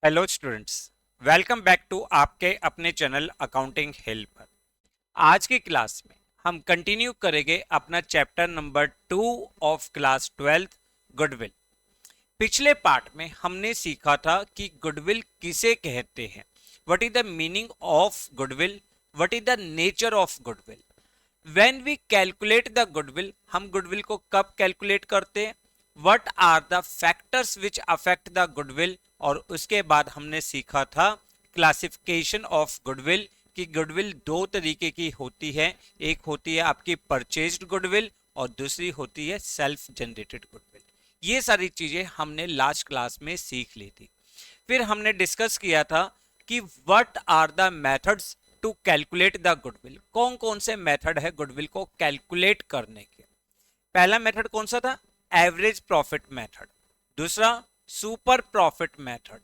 Hello students, welcome back to आपके अपने channel accounting helper. आज की क्लास में हम कंटिन्यू करेंगे अपना chapter number 2 of class 12 goodwill. पिछले पार्ट में हमने सीखा था कि गुडविल किसे कहते हैं, what is the meaning of goodwill, what is the nature of goodwill. When we calculate the goodwill, हम गुडविल को कब कैलकुलेट करते हैं, what are the factors which affect the goodwill. और उसके बाद हमने सीखा था क्लासिफिकेशन ऑफ गुडविल कि गुडविल दो तरीके की होती है, एक होती है आपकी परचेज्ड गुडविल और दूसरी होती है सेल्फ जनरेटेड गुडविल। ये सारी चीजें हमने लास्ट क्लास में सीख ली थी। फिर हमने डिस्कस किया था कि what are the methods to calculate the goodwill, कौन कौन से मेथड है गुडविल को कैलकुलेट करने के। पहला मेथड कौन सा था? Average profit method. दूसरा सुपर प्रॉफिट मेथड।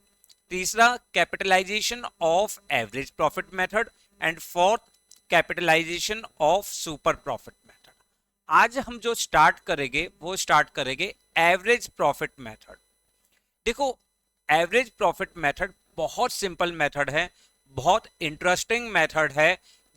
तीसरा capitalisation of average profit method and fourth capitalisation of super profit method. आज हम जो स्टार्ट करेंगे वो स्टार्ट करेंगे एवरेज प्रॉफिट मेथड। देखो, एवरेज प्रॉफिट मेथड बहुत सिंपल मेथड है, बहुत इंटरेस्टिंग मेथड है।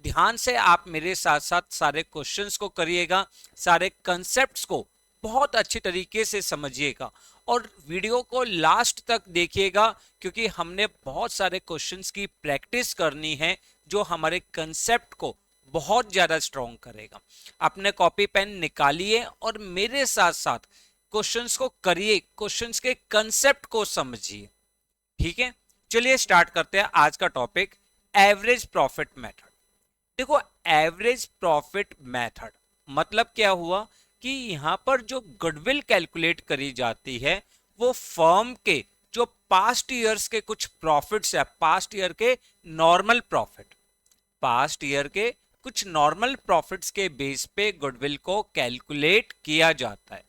ध्यान से आप मेरे साथ साथ सारे क्वेश्चंस को करिएगा, सारे कंसेप्ट्स को बहुत अच्छी तरीके से समझिएगा और वीडियो को लास्ट तक देखिएगा, क्योंकि हमने बहुत सारे क्वेश्चंस की प्रैक्टिस करनी है जो हमारे कंसेप्ट को बहुत ज्यादा स्ट्रॉन्ग करेगा। अपने कॉपी पेन निकालिए और मेरे साथ साथ क्वेश्चंस को करिए, क्वेश्चंस के कंसेप्ट को समझिए। ठीक है, चलिए स्टार्ट करते हैं आज का टॉपिक, एवरेज प्रॉफिट मेथड। देखो, एवरेज प्रॉफिट मेथड मतलब क्या हुआ कि यहां पर जो गुडविल कैलकुलेट करी जाती है वो फर्म के जो पास्ट ईयर्स के कुछ प्रॉफिट्स है, पास्ट ईयर के नॉर्मल प्रॉफिट, पास्ट ईयर के कुछ नॉर्मल प्रॉफिट्स के बेस पे गुडविल को कैलकुलेट किया जाता है।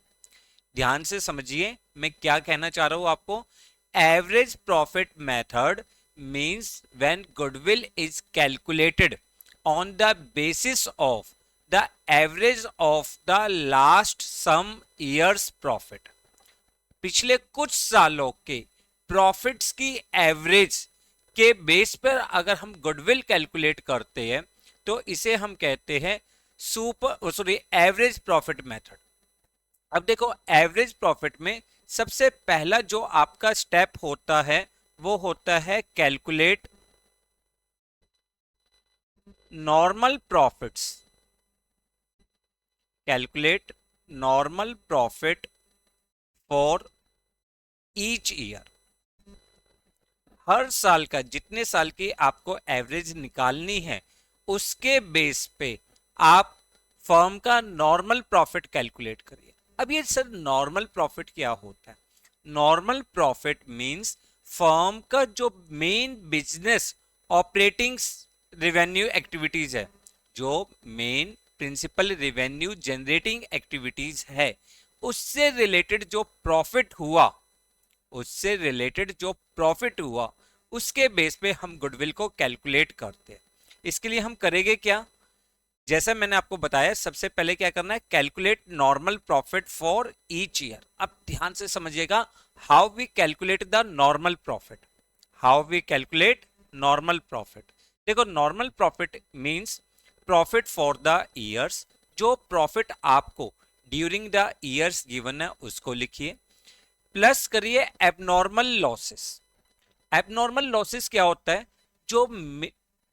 ध्यान से समझिए मैं क्या कहना चाह रहा हूं आपको। Average profit method means when goodwill is calculated on the basis of the average of the last some years profit. पिछले कुछ सालों के प्रॉफिट्स की एवरेज के बेस पर अगर हम गुडविल कैलकुलेट करते हैं तो इसे हम कहते हैं एवरेज प्रॉफिट मेथड। अब देखो, एवरेज प्रॉफिट में सबसे पहला जो आपका स्टेप होता है वो होता है calculate normal profits. Calculate normal profit for each year. हर साल का जितने साल की आपको एवरेज निकालनी है उसके बेस पे आप फर्म का नॉर्मल प्रॉफिट कैलकुलेट करिए। अब ये सर नॉर्मल प्रॉफिट क्या होता है? नॉर्मल प्रॉफिट मींस फर्म का जो main business operating revenue activities है, जो main principal revenue generating activities है, उससे रिलेटेड जो प्रॉफिट हुआ, उससे रिलेटेड जो प्रॉफिट हुआ उसके बेस पे हम गुडविल को कैलकुलेट करते हैं। इसके लिए हम करेंगे क्या? जैसा मैंने आपको बताया, सबसे पहले क्या करना है, calculate normal profit for each year. अब ध्यान से समझिएगा, how we calculate the normal profit, how we calculate normal profit. देखो, normal profit means profit for the years. जो प्रॉफिट आपको ड्यूरिंग द ईयर्स गिवन है उसको लिखिए, प्लस करिए एबनॉर्मल लॉसेस। एबनॉर्मल लॉसेस क्या होता है? जो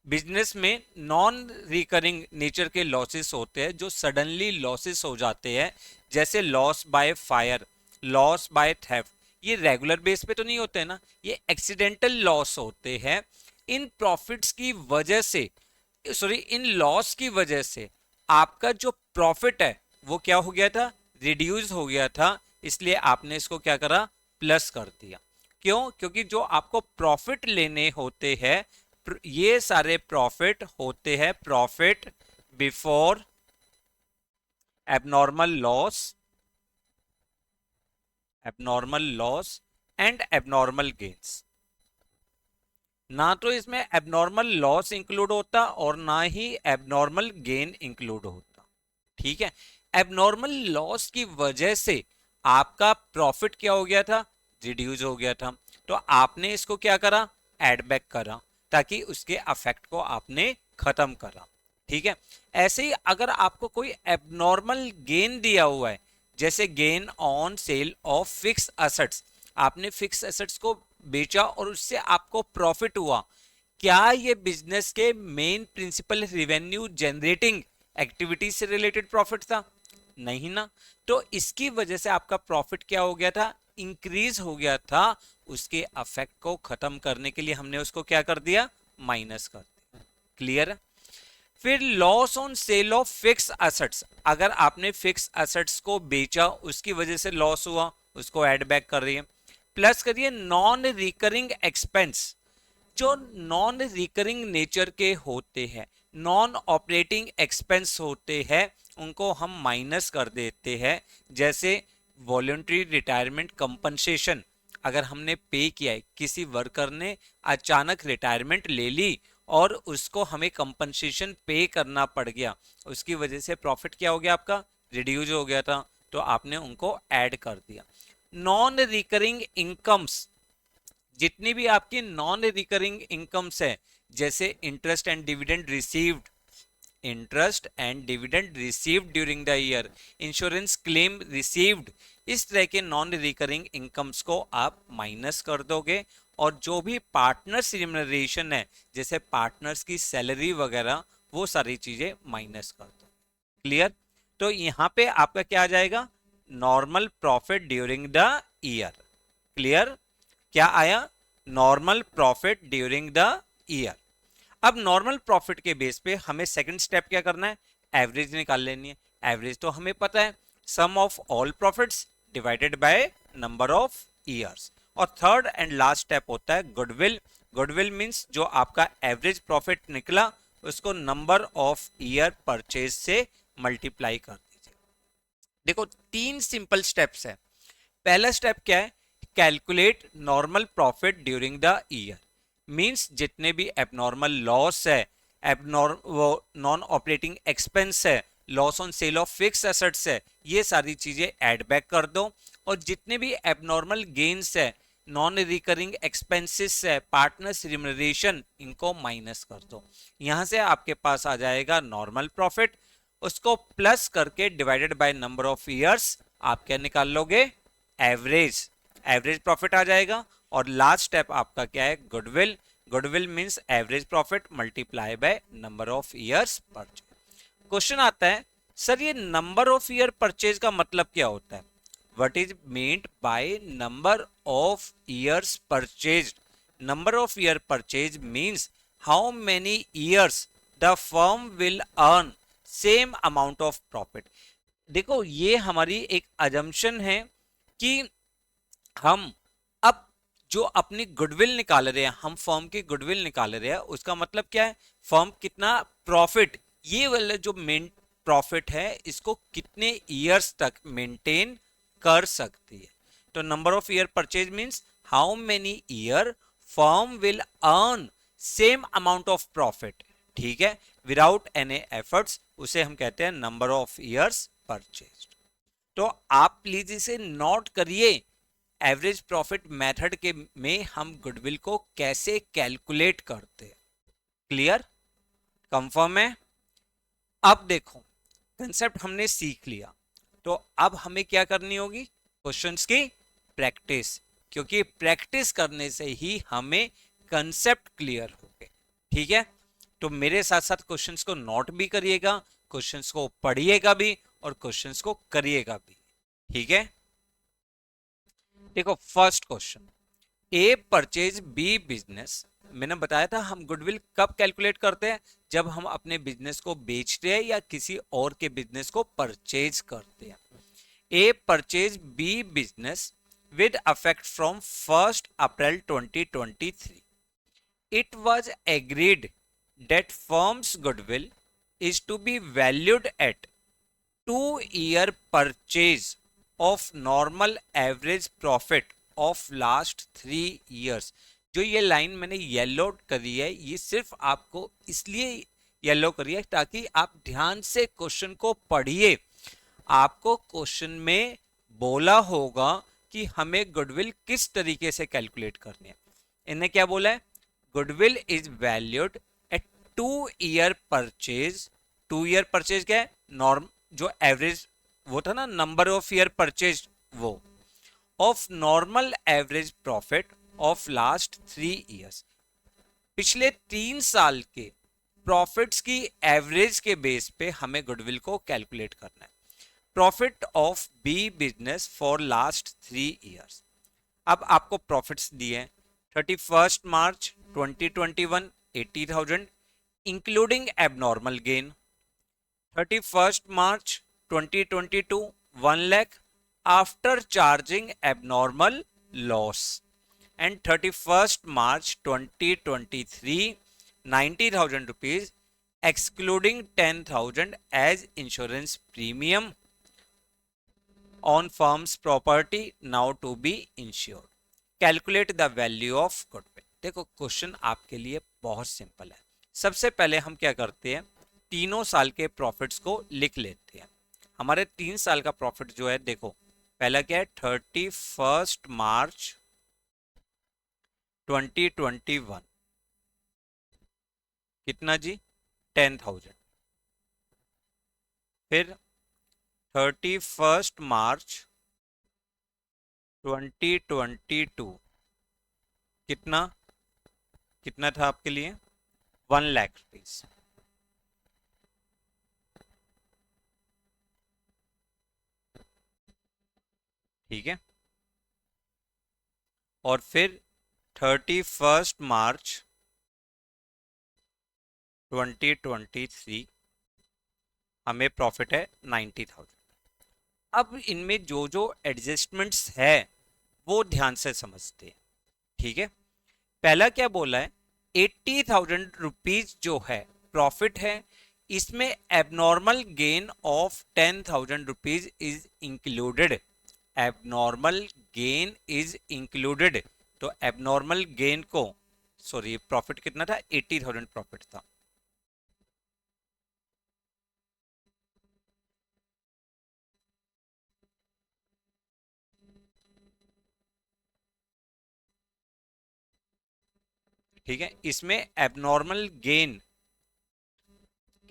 बिजनेस में नॉन रिकरिंग नेचर के लॉसेस होते हैं, जो सडनली लॉसेस हो जाते हैं, जैसे loss by fire, loss by theft. ये रेगुलर बेस पे तो नहीं होते हैं ना, ये एक्सीडेंटल लॉस होते हैं। इन प्रॉफिट्स की वजह से, सॉरी, इन लॉस की वजह से आपका जो प्रॉफिट है वो क्या हो गया था? रिड्यूस हो गया था। इसलिए आपने इसको क्या करा? प्लस कर दिया। क्यों? क्योंकि जो आपको प्रॉफिट लेने होते हैं, ये सारे प्रॉफिट होते हैं profit before abnormal loss, abnormal loss and abnormal gains. ना तो इसमें एबनॉर्मल लॉस इंक्लूड होता और ना ही एबनॉर्मल गेन इंक्लूड होता। ठीक है, एबनॉर्मल लॉस की वजह से आपका प्रॉफिट क्या हो गया था? रिड्यूस हो गया था। तो आपने इसको क्या करा, एड बैक करा, ताकि उसके अफेक्ट को आपने खत्म करा। ठीक है, ऐसे ही अगर आपको कोई एबनॉर्मल गेन दिया हुआ है, जैसे gain on sale of fix assets, आपने फिक्स एसेट्स को बेचा और उससे आपको प्रॉफिट हुआ, क्या ये बिजनेस के main principal revenue generating activity से रिलेटेड प्रॉफिट था? नहीं ना। तो इसकी वजह से आपका प्रॉफिट क्या हो गया था, इंक्रीज हो गया था। उसके अफेक्ट को खत्म करने के लिए हमने उसको क्या कर दिया, माइनस कर दिया। क्लियर है? फिर loss on sale of fix assets, अगर आपने फिक्स एसेट्स को बेचा उसकी वजह से लॉस हुआ, उसको ऐड बैक कर रही है। प्लस करिए नॉन रिकरिंग एक्सपेंस, जो नॉन रिकरिंग नेचर के होते हैं, नॉन ऑपरेटिंग एक्सपेंस होते हैं, उनको हम माइनस कर देते हैं। जैसे वॉलंटरी रिटायरमेंट कंपनसेशन, अगर हमने पे किया है, किसी वर्कर ने अचानक रिटायरमेंट ले ली और उसको हमें कंपनसेशन पे करना पड़ गया, उसकी वजह से प्रॉफिट क्या हो गया आपका, रिड्यूस हो गया था, तो आपने उनको ऐड कर दिया। नॉन रिकरिंग इनकम्स, जितनी भी आपकी नॉन रिकरिंग इनकम्स है, जैसे interest and dividend received, interest and dividend received during the year, insurance claim received, इस तरह के नॉन रिकरिंग इनकम्स को आप माइनस कर दोगे। और जो भी पार्टनर्स रिम्यूनरेशन है, जैसे पार्टनर्स की सैलरी वगैरह, वो सारी चीजें माइनस कर दो। क्लियर? तो यहां पे आपका क्या आ जाएगा, normal profit during the year. Clear? क्या आया, normal profit during the year. अब नॉर्मल प्रॉफिट के बेस पे हमें सेकंड स्टेप क्या करना है, एवरेज निकाल लेनी है। एवरेज तो हमें पता है, sum of all profits divided by number of years. और थर्ड एंड लास्ट स्टेप होता है गुडविल। गुडविल मींस जो आपका एवरेज प्रॉफिट निकला उसको नंबर ऑफ ईयर परचेज से मल्टीप्लाई कर दीजिए। देखो 3 सिंपल स्टेप्स है। पहला स्टेप क्या है, calculate normal profit during the year, means जितने भी एबनॉर्मल लॉस है, नॉन ऑपरेटिंग एक्सपेंस है, loss on sale of fix assets है, ये सारी चीजें ऐड बैक कर दो। और जितने भी एबनॉर्मल गेन्स है, नॉन रिकरिंग एक्सपेंसेस है, पार्टनर्स रिम्यूनरेशन, इनको माइनस कर दो। यहां से आपके पास आ जाएगा नॉर्मल प्रॉफिट, उसको प्लस करके divided by number of years आप क्या निकाल लोगे, एवरेज। एवरेज प्रॉफिट आ जाएगा। और लास्ट स्टेप आपका क्या है, goodwill. Goodwill means average profit multiply by number of years purchase. Question आता है, सर ये नंबर ऑफ ईयर परचेज का मतलब क्या होता है? What is meant by number of years purchased? Number of year purchase means how many years the firm will earn same amount of profit. देखो ये हमारी एक अजम्पशन है कि हम अब जो अपनी गुडविल निकाल रहे हैं, हम फर्म की गुडविल निकाल रहे हैं, उसका मतलब क्या है, फर्म कितना प्रॉफिट, ये वाला जो मेन प्रॉफिट है, इसको कितने ईयर्स तक मेंटेन कर सकती है। तो number of year purchase means how many year firm will earn same amount of profit, ठीक है, विदाउट एनी एफर्ट्स, उसे हम कहते हैं नंबर ऑफ ईयर्स परचेज। तो आप प्लीज इसे नोट करिए, एवरेज प्रॉफिट मेथड के में हम गुडविल को कैसे कैलकुलेट करते हैं। क्लियर? कंफर्म है? अब देखो कंसेप्ट हमने सीख लिया, तो अब हमें क्या करनी होगी, क्वेश्चंस की प्रैक्टिस, क्योंकि प्रैक्टिस करने से ही हमें कंसेप्ट क्लियर होंगे। ठीक है, तो मेरे साथ साथ क्वेश्चंस को नोट भी करिएगा, क्वेश्चंस को पढ़िएगा भी और क्वेश्चंस को करिएगा भी। ठीक है, देखो first question, A purchase B business. मैंने बताया था हम गुडविल कब कैलकुलेट करते हैं, जब हम अपने बिजनेस को बेचते हैं या किसी और के बिजनेस को परचेज करते हैं। A purchase B business with effect from 1st April 2023. It was agreed that firm's goodwill is to be valued at 2-year purchase of normal average profit of last 3 years. जो ये line मैंने yellow करी है, ये सिर्फ आपको इसलिए yellow करी है ताकि आप ध्यान से क्वेश्चन को पढ़िए। आपको क्वेश्चन में बोला होगा कि हमें गुडविल किस तरीके से कैलकुलेट करनी है। इन्हें क्या बोला है, goodwill is valued at 2 year purchase. 2 year purchase क्या है, नॉर्म जो एवरेज वो था ना, नंबर ऑफ ईयर परचेज, वो of normal average profit of last 3 years. पिछले 3 साल के प्रॉफिट्स की एवरेज के बेस पे हमें गुडविल को कैलकुलेट करना है। Profit of B business for last 3 years. अब आपको प्रॉफिट्स दिए हैं 31 March 2021 80,000 including abnormal gain, 31 March 2022 1 lakh after charging abnormal loss, and 31st March 2023 90,000 rupees excluding 10,000 as insurance premium on firm's property now to be insured. Calculate the value of goodwill. देखो question आपके लिए बहुत simple है। सबसे पहले हम क्या करते हैं, तीनों साल के प्रॉफिट्स को लिख लेते हैं। हमारे 3 साल का प्रॉफिट जो है, देखो पहला क्या है, 31 मार्च 2021 कितना जी, 10,000। फिर 31 मार्च 2022 कितना कितना था आपके लिए, 1 लाख रुपीज। ठीक है, और फिर 31 मार्च 2023 हमें प्रॉफिट है 90,000। अब इनमें जो जो एडजस्टमेंट्स है वो ध्यान से समझते हैं। ठीक है, पहला क्या बोला है, 80,000 रुपीज जो है प्रॉफिट है, इसमें abnormal gain of 10,000 rupees is included. Abnormal gain is included, तो एबनॉर्मल गेन को, सॉरी प्रॉफिट कितना था, 80,000 प्रॉफिट था। ठीक है, इसमें एबनॉर्मल गेन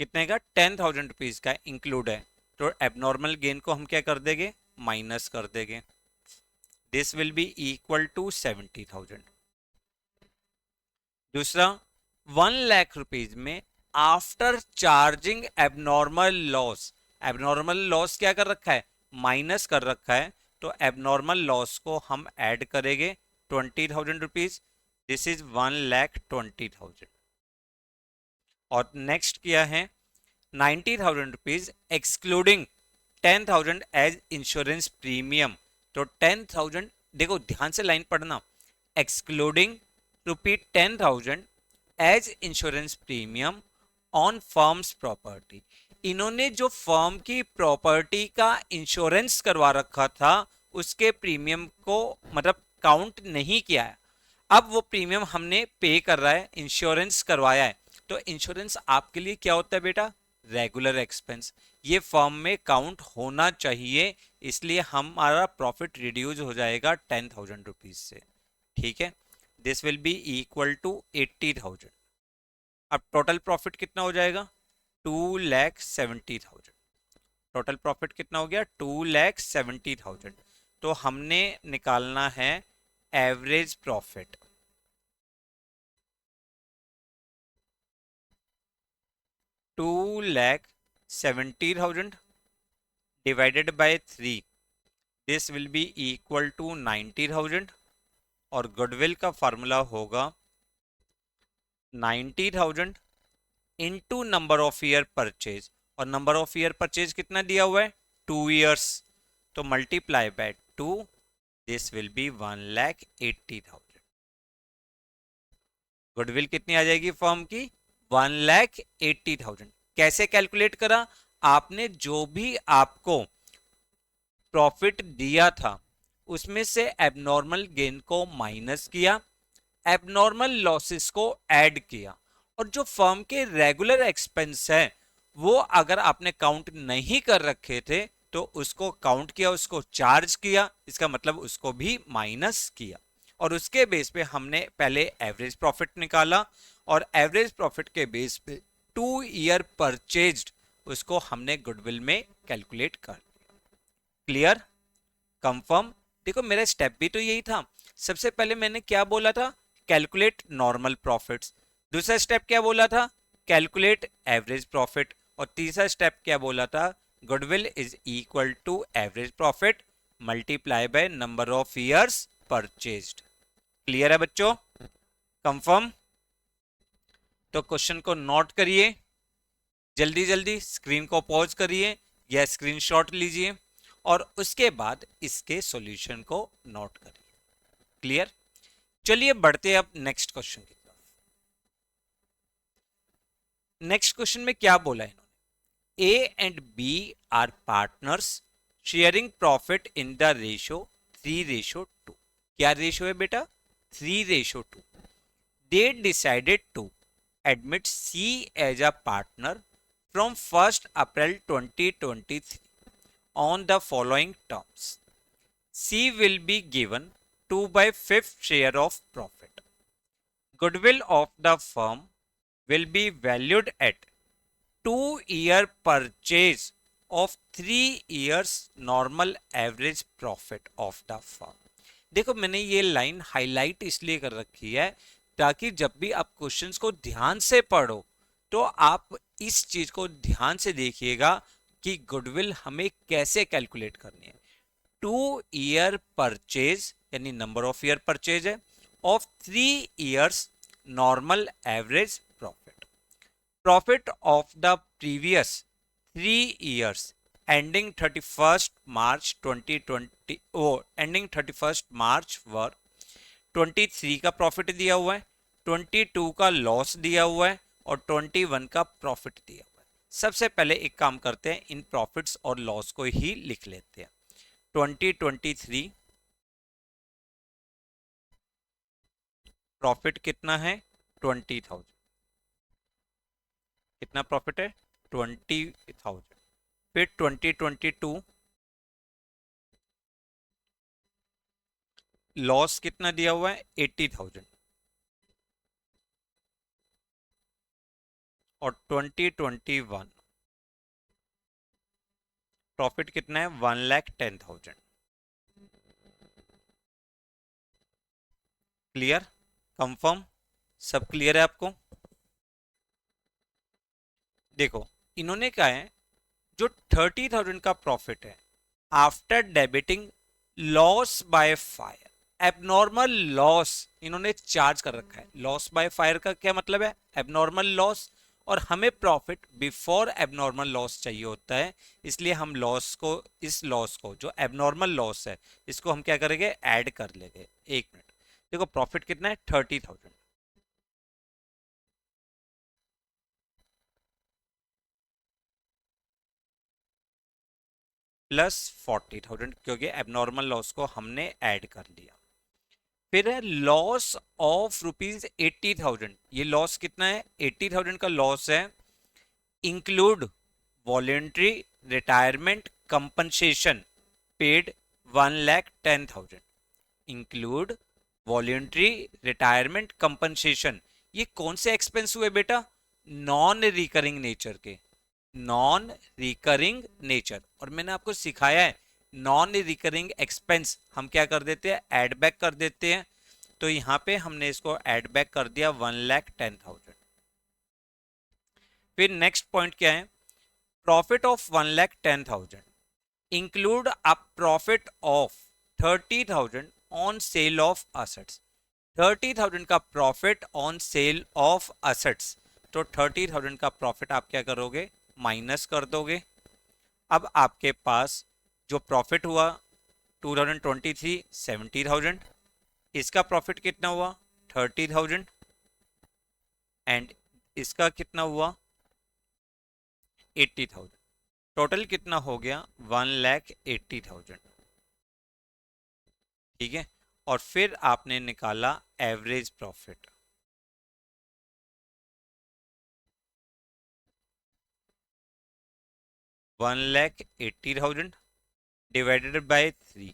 कितने का, 10,000 रुपीज का इंक्लूड है, तो एबनॉर्मल गेन को हम क्या कर देंगे, माइनस कर देंगे। This will be equal to 70,000। दूसरा, 1 लाख रुपीज में after charging abnormal loss, abnormal loss क्या कर रखा है, माइनस कर रखा है, तो एबनॉर्मल लॉस को हम ऐड करेंगे 20,000 रुपीज। This is 1,20,000। और नेक्स्ट क्या है, 90,000 rupees excluding 10,000 as insurance premium. तो 10,000, देखो ध्यान से लाइन पढ़ना, excluding ₹10,000 as insurance premium on firm's property. इन्होंने जो फर्म की प्रॉपर्टी का इंश्योरेंस करवा रखा था उसके प्रीमियम को मतलब काउंट नहीं किया है। अब वो प्रीमियम हमने पे कर रहा है, इंश्योरेंस करवाया है, तो इंश्योरेंस आपके लिए क्या होता है बेटा, रेगुलर एक्सपेंस। ये फर्म में काउंट होना चाहिए, इसलिए हमारा प्रॉफिट रिड्यूस हो जाएगा 10,000 रुपीज से। ठीक है, this will be equal to 80,000। अब टोटल प्रॉफिट कितना हो जाएगा, 2,70,000। टोटल प्रॉफिट कितना हो गया, 2,70,000। तो हमने निकालना है average profit. $2,70,000 divided by 3, this will be equal to 90,000। और गुडविल का फार्मूला होगा 90,000 into number of year purchase, और नंबर ऑफ ईयर परचेज कितना दिया हुआ है, 2 ईयर्स, तो multiply by 2, this will be 1,80,000। Goodwill कितनी आ जाएगी फर्म की, 1,80,000। कैसे कैलकुलेट करा, आपने जो भी आपको प्रॉफिट दिया था उसमें से एबनॉर्मल गेन को माइनस किया, एबनॉर्मल लॉसेस को ऐड किया, और जो फर्म के रेगुलर एक्सपेंस है वो अगर आपने काउंट नहीं कर रखे थे तो उसको काउंट किया, उसको चार्ज किया, इसका मतलब उसको भी माइनस किया, और उसके बेस पे हमने पहले एवरेज प्रॉफिट निकाला, और एवरेज प्रॉफिट के बेस पे 2 ईयर परचेज्ड उसको हमने गुडविल में कैलकुलेट कर दिया। क्लियर? कंफर्म? देखो मेरा स्टेप भी तो यही था। सबसे पहले मैंने क्या बोला था? Calculate normal profits. दूसरा स्टेप क्या बोला था? Calculate average profit. और तीसरा स्टेप क्या बोला था? Goodwill is equal to average profit multiply by number of years purchased. Clear है बच्चों? कंफर्म? तो क्वेश्चन को नोट करिए, जल्दी जल्दी स्क्रीन को पॉज करिए या स्क्रीनशॉट लीजिए, और उसके बाद इसके सॉल्यूशन को नोट करिए। क्लियर? चलिए बढ़ते हैं अब नेक्स्ट क्वेश्चन की तरफ। नेक्स्ट क्वेश्चन में क्या बोला है इन्होंने? A and B are partners sharing profit in the ratio 3:2। क्या रेशियो है बेटा? 3:2। They decided to admit C as a partner from 1st April 2023 on the following terms. C will be given 2/5 share of profit. Goodwill of the firm will be valued at 2-year purchase of 3 years normal average profit of the firm. देखो मैंने ये line highlight इसलिए कर रखी है ताकि जब भी आप क्वेश्चंस को ध्यान से पढ़ो तो आप इस चीज को ध्यान से देखिएगा कि गुडविल हमें कैसे कैलकुलेट करनी है। 2 ईयर परचेज यानी नंबर ऑफ ईयर परचेज है, of 3 years normal average profit. Profit of the previous 3 years ending 31st March 2020 ending 31st मार्च वर 23 का प्रॉफिट दिया हुआ है, 22 का लॉस दिया हुआ है, और 21 का प्रॉफिट दिया हुआ है। सबसे पहले एक काम करते हैं, इन प्रॉफिट्स और लॉस को ही लिख लेते हैं। 2023 प्रॉफिट कितना है? 20,000। कितना प्रॉफिट है? 20,000। फिर 2022 लॉस कितना दिया हुआ है? 80,000। और 2021 प्रॉफिट कितना है? 1,10,000। क्लियर? कंफर्म? सब क्लियर है आपको? देखो इन्होंने कहा है जो 30,000 का प्रॉफिट है after debiting loss by fire, abnormal loss इन्होंने चार्ज कर रखा है। लॉस बाय फायर का क्या मतलब है? एबनॉर्मल लॉस, और हमें प्रॉफिट बिफोर एबनॉर्मल लॉस चाहिए होता है, इसलिए हम लॉस को, इस लॉस को जो एबनॉर्मल लॉस है इसको हम क्या करेंगे? ऐड कर लेंगे। एक मिनट, देखो प्रॉफिट कितना है? 30,000 प्लस 40,000, क्योंकि एबनॉर्मल लॉस को हमने ऐड कर लिया। फिर है लॉस ऑफ ₹80,000। ये लॉस कितना है? 80,000 का लॉस है। Include voluntary retirement compensation paid 1,10,000। Include voluntary retirement compensation. ये कौन से एक्सपेंस हुए बेटा? नॉन रिकरिंग नेचर के, नॉन रिकरिंग नेचर। और मैंने आपको सिखाया है नॉन रिकरिंग एक्सपेंस हम क्या कर देते हैं? ऐड बैक कर देते हैं। तो यहां पे हमने इसको ऐड बैक कर दिया 1,10,000। फिर नेक्स्ट पॉइंट क्या है? Profit of 1,10,000 include a profit of 30,000 on sale of assets. 30,000 का profit on sale of assets, तो 30,000 का प्रॉफिट आप क्या करोगे? माइनस कर दोगे। अब आपके पास जो प्रॉफिट हुआ 2023 70,000, इसका प्रॉफिट कितना हुआ? 30,000, एंड इसका कितना हुआ? 80,000। टोटल कितना हो गया? 1,80,000। ठीक है, और फिर आपने निकाला average profit. $1,80,000 divided by 3,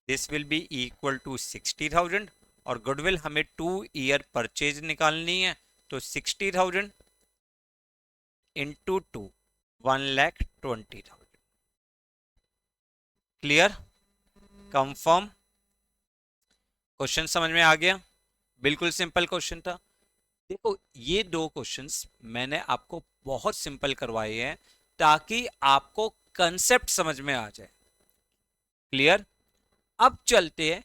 this will be equal to 60,000 और गुडविल हमें 2 ईयर परचेज निकालनी है, तो 60,000 इंटू 2, 1,20,000। क्लियर, कंफर्म, क्वेश्चन समझ में आ गया? बिल्कुल सिंपल क्वेश्चन था। देखो ये दो क्वेश्चंस मैंने आपको बहुत सिंपल करवाए हैं ताकि आपको कंसेप्ट समझ में आ जाए। क्लियर, अब चलते हैं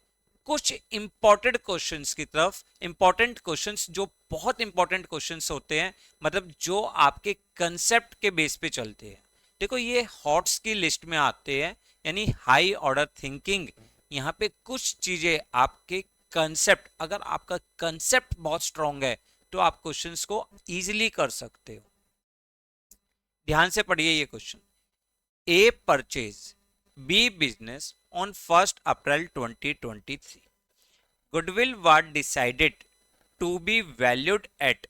कुछ इंपॉर्टेंट क्वेश्चंस की तरफ। इंपॉर्टेंट क्वेश्चंस जो बहुत इंपॉर्टेंट क्वेश्चंस होते हैं, मतलब जो आपके कंसेप्ट के बेस पे चलते हैं। देखो ये हॉट्स की लिस्ट में आते हैं, यानी हाई ऑर्डर थिंकिंग। यहाँ पे कुछ चीजें आपके कंसेप्ट, अगर आपका कंसेप्ट बहुत स्ट्रांग है तो आप क्वेश्चंस को इजीली कर सकते हो। ध्यान से पढ़िए ये question. A purchase B business on 1st April 2023. Goodwill was decided to be valued at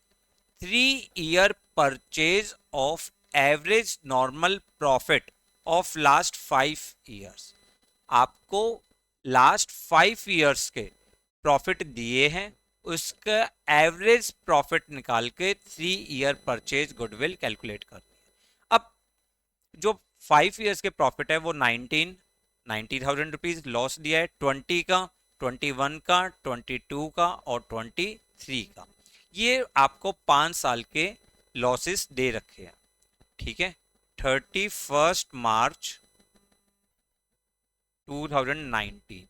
3-year purchase of average normal profit of last 5 years. आपको लास्ट 5 years के प्रॉफिट दिए हैं, उसका एवरेज प्रॉफिट निकाल के 3-year परचेज गुडविल कैलकुलेट करनी है। अब जो 5 years के प्रॉफिट है वो 90,000 रुपीज लॉस दिया है, 20 का, 21 का, 22 का और 23 का। ये आपको 5 साल के लॉसेस दे रखे हैं। ठीक है, 31 मार्च 2019,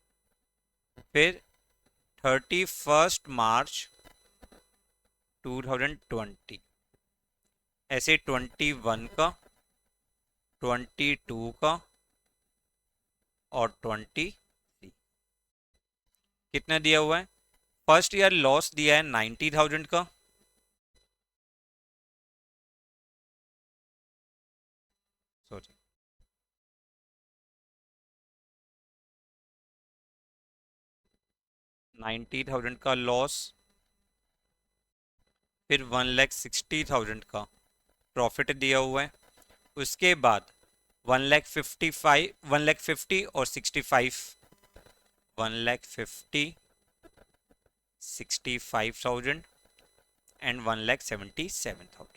फिर 31 मार्च 2020, ऐसे 21 का, 22 का और 23। कितना दिया हुआ है? फर्स्ट ईयर लॉस दिया है 90,000 का, सॉरी 90,000 का लॉस, फिर 1,60,000 का प्रॉफिट दिया हुआ है। उसके बाद 1,55,000, 1,50,000 और 65, 1,50,000, 65,000 एंड 1,77,000।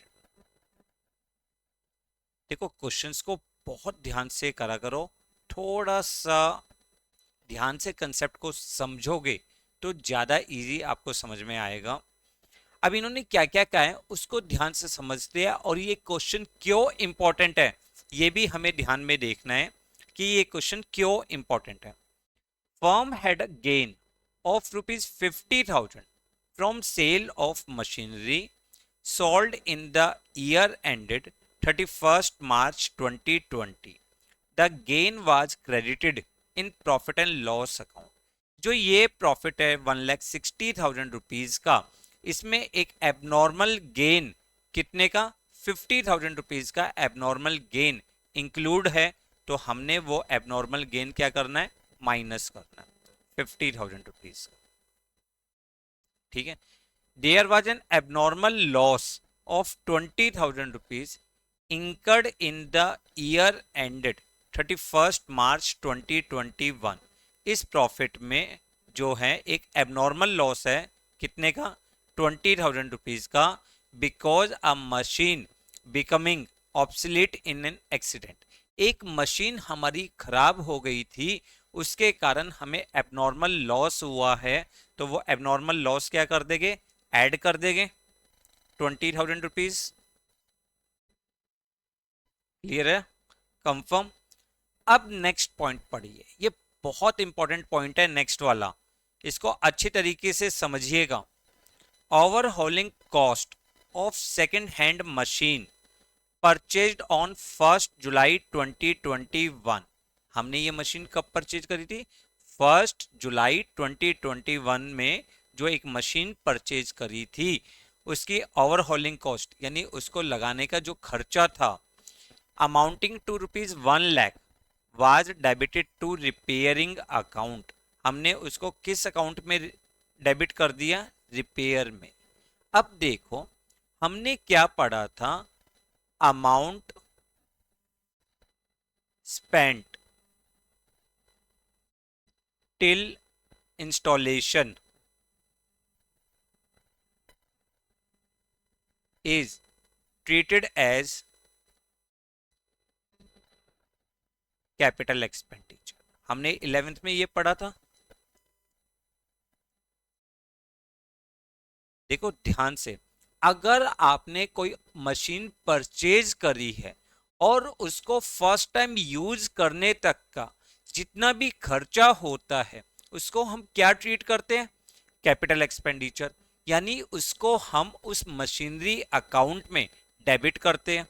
देखो क्वेश्चंस को बहुत ध्यान से करा करो, थोड़ा सा ध्यान से कंसेप्ट को समझोगे तो ज्यादा इजी आपको समझ में आएगा। अब इन्होंने क्या क्या कहा है उसको ध्यान से समझते हैं, और ये क्वेश्चन क्यों इंपॉर्टेंट है ये भी हमें ध्यान में देखना है कि ये क्वेश्चन क्यों इंपॉर्टेंट है। Firm had a gain of ₹50,000 from sale of machinery sold in the year ended 31st March 2020. The gain was credited in profit and loss account. जो ये प्रॉफिट है 1,60,000 रुपीज का, इसमें एक एबनॉर्मल गेन कितने का? 50,000 रुपीज का एबनॉर्मल गेन इंक्लूड है, तो हमने वो एबनॉर्मल गेन क्या करना है? माइनस करना है 50,000 रुपीज का। ठीक है, there was an abnormal loss of 20,000 rupees incurred in the year ended 31st March 2021. इस प्रॉफिट में जो है एक एबनॉर्मल लॉस है, कितने का? 20,000 रुपीज का, because a machine becoming obsolete in an accident. एक मशीन हमारी खराब हो गई थी, उसके कारण हमें एबनॉर्मल लॉस हुआ है, तो वो एबनॉर्मल लॉस क्या कर देंगे? ऐड कर देंगे 20,000 रुपीज। क्लियर है, कंफर्म। अब नेक्स्ट पॉइंट पढ़िए, ये बहुत इंपॉर्टेंट पॉइंट है नेक्स्ट वाला, इसको अच्छी तरीके से समझिएगा। Overhauling cost of second hand machine purchased on 1 जुलाई 2021। हमने ये मशीन कब परचेज करी थी? 1 जुलाई 2021 में जो एक मशीन परचेज करी थी, उसकी ओवरहॉलिंग कॉस्ट यानी उसको लगाने का जो खर्चा था, amounting to ₹1,00,000 was debited to repairing account. हमने उसको किस अकाउंट में डेबिट कर दिया? रिपेयर में। अब देखो हमने क्या पढ़ा था? Amount spent till installation is treated as capital expenditure. हमने 11th में ये पढ़ा था। देखो ध्यान से, अगर आपने कोई मशीन परचेज करी है और उसको फर्स्ट टाइम यूज करने तक का जितना भी खर्चा होता है उसको हम क्या ट्रीट करते हैं, कैपिटल एक्सपेंडिचर, यानी उसको हम उस मशीनरी अकाउंट में डेबिट करते हैं।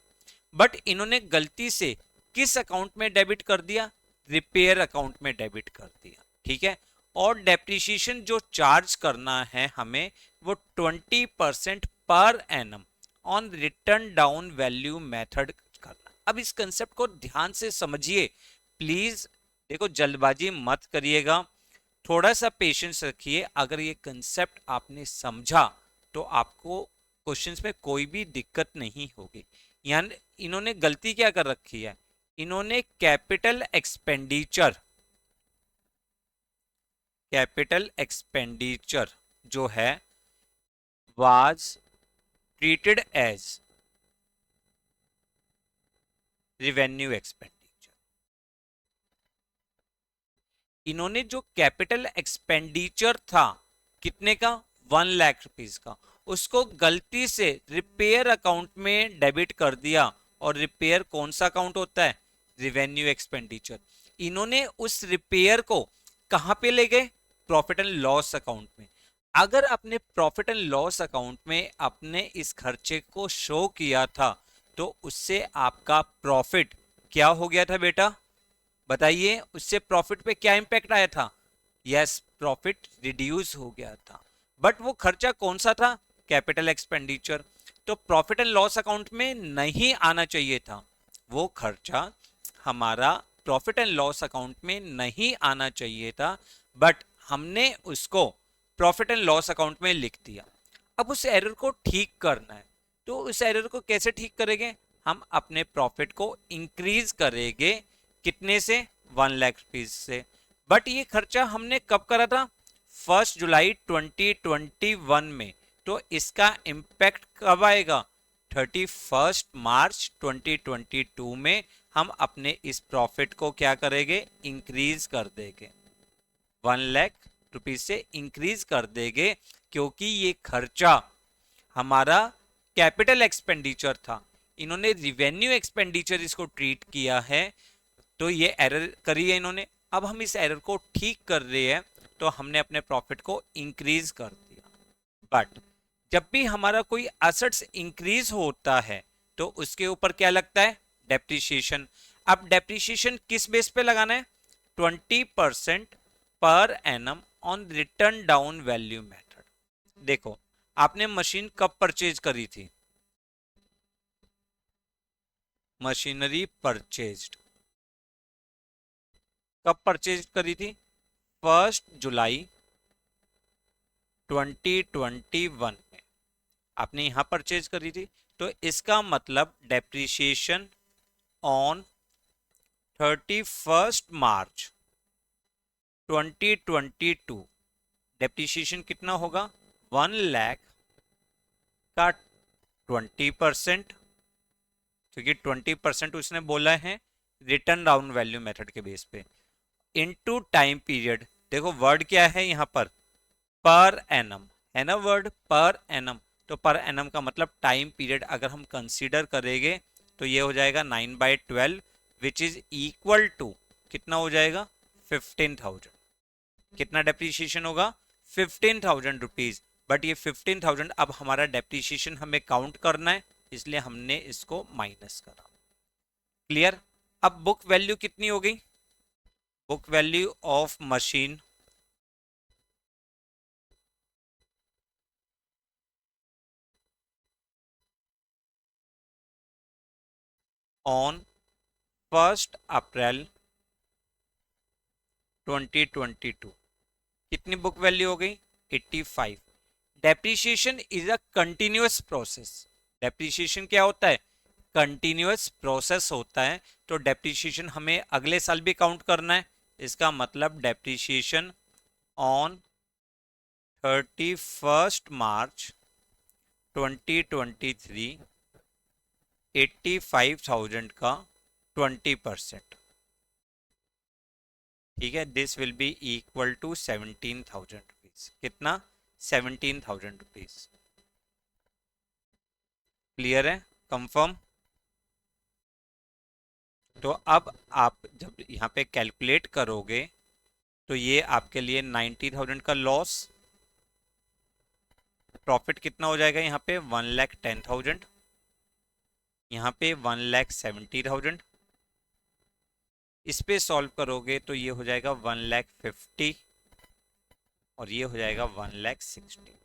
बट इन्होंने गलती से किस अकाउंट में डेबिट कर दिया, रिपेयर अकाउंट में डेबिट कर दिया, ठीक है। और डेप्रिसिएशन जो चार्ज करना है हमें वो 20% per annum on return down value method करना। अब इस कंसेप्ट को ध्यान से समझिए प्लीज। देखो जल्दबाजी मत करिएगा, थोड़ा सा पेशेंस रखिए। अगर ये कंसेप्ट आपने समझा तो आपको क्वेश्चंस में कोई भी दिक्कत नहीं होगी। यानी इन्होंने गलती क्या कर रखी है, इन्होंने कैपिटल एक्सपेंडिचर जो है was treated as revenue expenditure. इन्होंने जो कैपिटल एक्सपेंडिचर था कितने का, 1 लाख रुपीस का, उसको गलती से रिपेयर अकाउंट में डेबिट कर दिया। और रिपेयर कौन सा अकाउंट होता है, रेवेन्यू एक्सपेंडिचर। इन्होंने उस रिपेयर को कहां पे ले गए, प्रॉफिट एंड लॉस अकाउंट में। अगर अपने प्रॉफिट एंड लॉस अकाउंट में अपने इस खर्चे को शो किया था तो उससे आपका प्रॉफिट क्या हो गया था बेटा, बताइए। उससे प्रॉफिट पे क्या इंपैक्ट आया था, यस प्रॉफिट रिड्यूस हो गया था। बट वो खर्चा कौन सा था, कैपिटल एक्सपेंडिचर। तो प्रॉफिट एंड लॉस अकाउंट में नहीं आना चाहिए था, वो खर्चा हमारा प्रॉफिट एंड लॉस अकाउंट में नहीं आना चाहिए था, बट हमने उसको प्रॉफिट एंड लॉस अकाउंट में लिख दिया। अब उस एरर को ठीक करना है, तो उस एरर को कैसे ठीक करेंगे, हम अपने प्रॉफिट को इंक्रीज करेंगे कितने से, 1 लाख रुपीज से। बट ये खर्चा हमने कब करा था, 1 जुलाई 2021 में। तो इसका इंपैक्ट कब आएगा, 31 मार्च 2022 में हम अपने इस प्रॉफिट को क्या करेंगे, इंक्रीज कर देंगे, 1 लाख रुपीज से इंक्रीज कर देंगे, क्योंकि ये खर्चा हमारा कैपिटल एक्सपेंडिचर था। इन्होंने रिवेन्यू एक्सपेंडिचर इसको ट्रीट किया है, तो ये एरर करी है इन्होंने। अब हम इस एरर को ठीक कर रहे हैं, तो हमने अपने प्रॉफिट को इंक्रीज कर दिया। बट जब भी हमारा कोई एसेट्स इंक्रीज होता है तो उसके ऊपर क्या लगता है, डेप्रिसिएशन। अब डेप्रिसिएशन किस बेस पे लगाना है, 20% per annum on return down value method. देखो आपने मशीन कब परचेज करी थी, मशीनरी परचेज्ड कब परचेज करी थी, 1 जुलाई 2021 में आपने यहां परचेज करी थी। तो इसका मतलब डेप्रिसिएशन ऑन 31 मार्च 2022 डेप्रिसिएशन कितना होगा, 1 लाख का 20%, क्योंकि 20% उसने बोला है रिटर्न डाउन वैल्यू मेथड के बेस पे, इनटू टाइम पीरियड। देखो वर्ड क्या है यहाँ पर एनम है ना, वर्ड पर एनम। तो पर एनम का मतलब टाइम पीरियड अगर हम कंसीडर करेंगे तो ये हो जाएगा 9/12 विच इज इक्वल टू कितना हो जाएगा, 15,000। कितना डेप्रिसिएशन होगा, 15,000 रुपीज। बट ये 15,000 अब हमारा डेप्रिसिएशन हमें काउंट करना है, इसलिए हमने इसको माइनस करा। क्लियर। अब बुक वैल्यू कितनी हो गई, book value of machine on 1 अप्रैल 2022 कितनी बुक वैल्यू हो गई, 85। Depreciation is a continuous process. Depreciation क्या होता है, कंटिन्यूअस प्रोसेस होता है। तो डेप्रिसिएशन हमें अगले साल भी काउंट करना है, इसका मतलब डेप्रिसिएशन ऑन 31 मार्च 2023 85,000 का 20%, ठीक है। This will be equal to 17,000 rupees. कितना? 17,000 रुपीज। क्लियर है? कंफर्म? तो अब आप जब यहाँ पे कैलकुलेट करोगे तो ये आपके लिए 90,000 का लॉस, प्रॉफिट कितना हो जाएगा यहाँ पे 1,10,000, यहाँ पे 1,70,000। इस पे सॉल्व करोगे तो ये हो जाएगा 1,50,000 और ये हो जाएगा 1,60,000।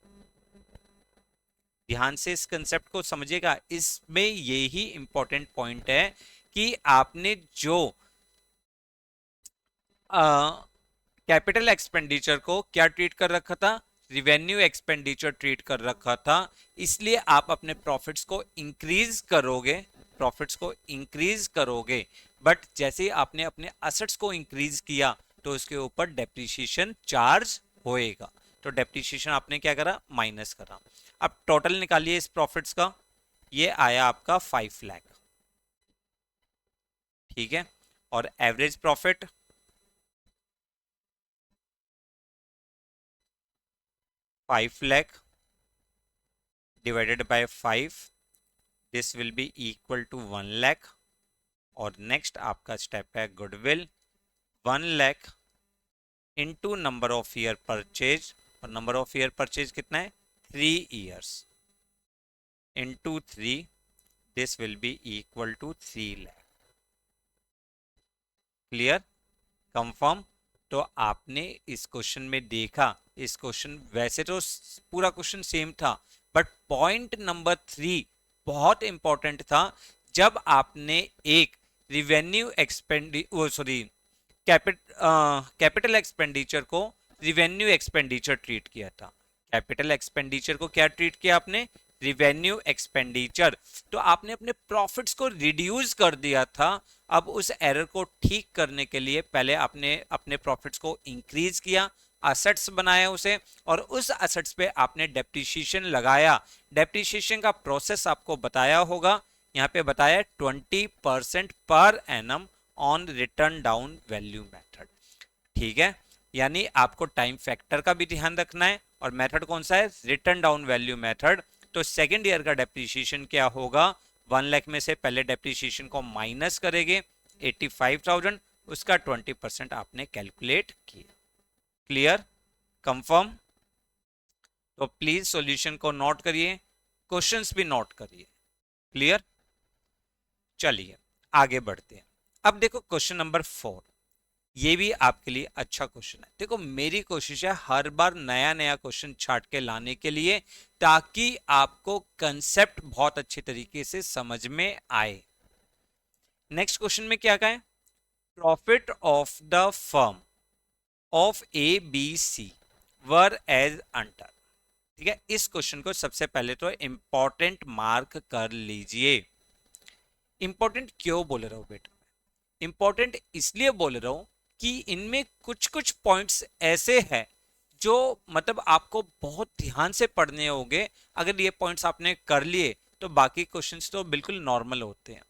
ध्यान से इस कंसेप्ट को समझिएगा, इसमें यही इंपॉर्टेंट पॉइंट है कि आपने जो कैपिटल एक्सपेंडिचर को क्या ट्रीट कर रखा था, रिवेन्यू एक्सपेंडिचर ट्रीट कर रखा था। इसलिए आप अपने प्रॉफिट्स को इंक्रीज करोगे, प्रॉफिट्स को इंक्रीज करोगे, बट जैसे ही आपने अपने असेट्स को इंक्रीज किया तो उसके ऊपर डेप्रिसिएशन चार्ज होएगा। तो डेप्रिसिएशन आपने क्या करा, माइनस करा। अब टोटल निकालिए इस प्रॉफिट्स का, ये आया आपका 5 लाख, ठीक है। और average profit 5 lakh divided by 5, this will be equal to 1 lakh. और नेक्स्ट आपका स्टेप है goodwill, 1 lakh into number of year purchase, और नंबर ऑफ ईयर परचेज कितना है 3 years, into 3, this will be equal to 3 lakh. Clear? Confirm? तो आपने इस क्वेश्चन में देखा, इस क्वेश्चन वैसे तो पूरा क्वेश्चन सेम था, बट पॉइंट नंबर 3 बहुत इंपॉर्टेंट था। जब आपने एक रिवेन्यू सॉरी कैपिटल एक्सपेंडिचर को रिवेन्यू एक्सपेंडिचर ट्रीट किया था, कैपिटल एक्सपेंडिचर को क्या ट्रीट किया आपने, रिवेन्यू एक्सपेंडिचर। तो आपने अपने प्रॉफिट्स को रिड्यूस कर दिया था। अब उस एरर को ठीक करने के लिए पहले आपने अपने प्रॉफिट्स को इंक्रीज किया, असेट्स बनाया उसे, और उस असेट्स पे आपने डेप्रिसिएशन लगाया। डेप्रिसिएशन का प्रोसेस आपको बताया होगा, यहाँ पे बताया 20% per annum on return down value method, ठीक है। यानी आपको टाइम फैक्टर का भी ध्यान रखना है, और मेथड कौन सा है, रिटर्न डाउन वैल्यू मेथड। तो सेकेंड ईयर का डेप्रिसिएशन क्या होगा, 1 लाख में से पहले डेप्रिसिएशन को माइनस करेंगे 85,000, उसका 20% आपने कैलकुलेट किया। क्लियर? कंफर्म? तो प्लीज सॉल्यूशन को नोट करिए, क्वेश्चंस भी नोट करिए। क्लियर? चलिए आगे बढ़ते हैं। अब देखो क्वेश्चन नंबर 4, ये भी आपके लिए अच्छा क्वेश्चन है। देखो मेरी कोशिश है हर बार नया नया क्वेश्चन छाट के लाने के लिए, ताकि आपको कंसेप्ट बहुत अच्छे तरीके से समझ में आए। नेक्स्ट क्वेश्चन में क्या कहा है, profit of the firm of A B C were as under, ठीक है। इस क्वेश्चन को सबसे पहले तो इंपॉर्टेंट मार्क कर लीजिए। इंपॉर्टेंट क्यों बोल रहा हूं बेटा, इंपॉर्टेंट इसलिए बोल रहा हूं कि इनमें कुछ कुछ पॉइंट्स ऐसे हैं जो मतलब आपको बहुत ध्यान से पढ़ने होंगे। अगर ये पॉइंट्स आपने कर लिए तो बाकी क्वेश्चंस तो बिल्कुल नॉर्मल होते हैं।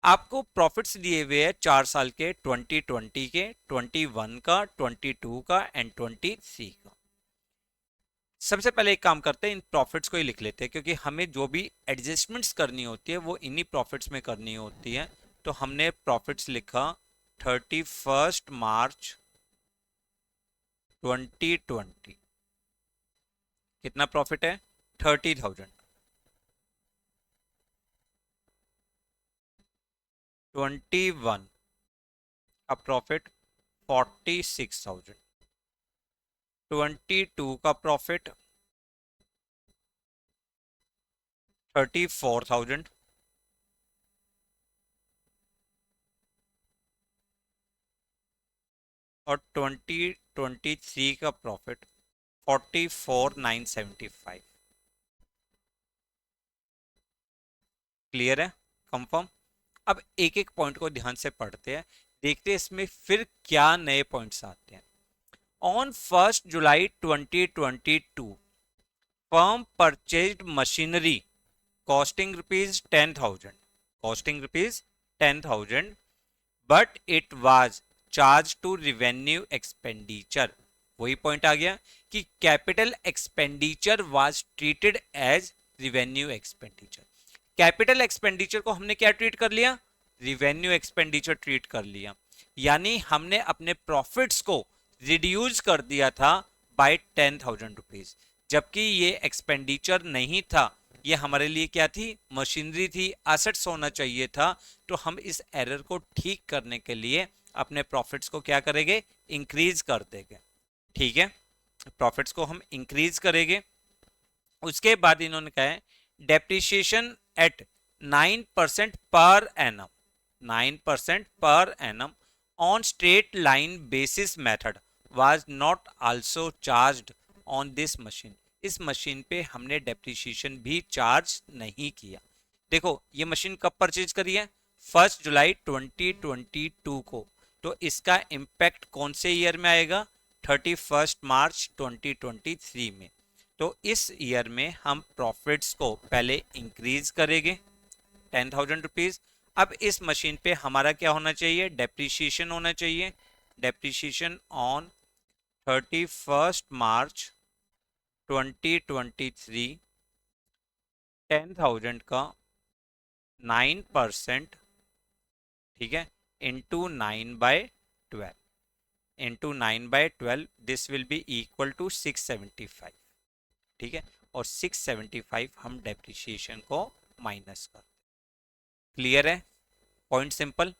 आपको प्रॉफिट्स दिए हुए हैं 4 साल के, 2020 के, 21 का, 22 का एंड 23 का। सबसे पहले एक काम करते हैं, इन प्रॉफिट्स को ही लिख लेते हैं, क्योंकि हमें जो भी एडजस्टमेंट्स करनी होती है वो इन्हीं प्रॉफिट्स में करनी होती है। तो हमने प्रॉफिट्स लिखा 31 मार्च 2020, कितना प्रॉफिट है 30,000। 21 का प्रॉफिट 46,000। 22 का प्रॉफिट 34,000। और 2023 का प्रॉफिट 44,975। क्लियर है? कंफर्म? अब एक एक पॉइंट को ध्यान से पढ़ते हैं, देखते हैं इसमें फिर क्या नए पॉइंट्स आते हैं। On 1st July 2022 firm purchased machinery costing rupees 10,000, costing rupees 10,000, but it was charged to revenue expenditure. वही पॉइंट आ गया कि capital expenditure was treated as revenue expenditure. Capital expenditure को हमने क्या ट्रीट कर लिया? रिवेन्यू एक्सपेंडिचर ट्रीट कर लिया, यानी हमने अपने प्रॉफिट्स को रिड्यूस कर दिया था बाय 10,000 रुपीज, जबकि ये एक्सपेंडिचर नहीं था, ये हमारे लिए क्या थी? मशीनरी थी, एसेट्स होना चाहिए था। तो हम इस एरर को ठीक करने के लिए अपने प्रॉफिट्स को क्या करेंगे? इंक्रीज कर देंगे। ठीक है, प्रॉफिट्स को हम इंक्रीज करेंगे। उसके बाद इन्होंने कहा है depreciation eight 9% per annum, 9% per annum on straight line basis method was not also charged on this machine. इस मशीन पे हमने डेप्रिसिएशन भी चार्ज नहीं किया। देखो ये मशीन कब परचेज करी है? 1 जुलाई 2022 को। तो इसका इम्पैक्ट कौन से ईयर में आएगा? 31 मार्च 2023 में। तो इस ईयर में हम प्रॉफिट्स को पहले इंक्रीज करेंगे 10,000 रुपीज। अब इस मशीन पे हमारा क्या होना चाहिए? डेप्रिसिएशन होना चाहिए। डेप्रिसिएशन ऑन 31 मार्च 2023 10,000 का 9%, ठीक है, into 9/12, into 9/12, this will be equal to 675। ठीक है, और 675 हम डेप्रिसिएशन को माइनस कर। क्लियर है? Point simple.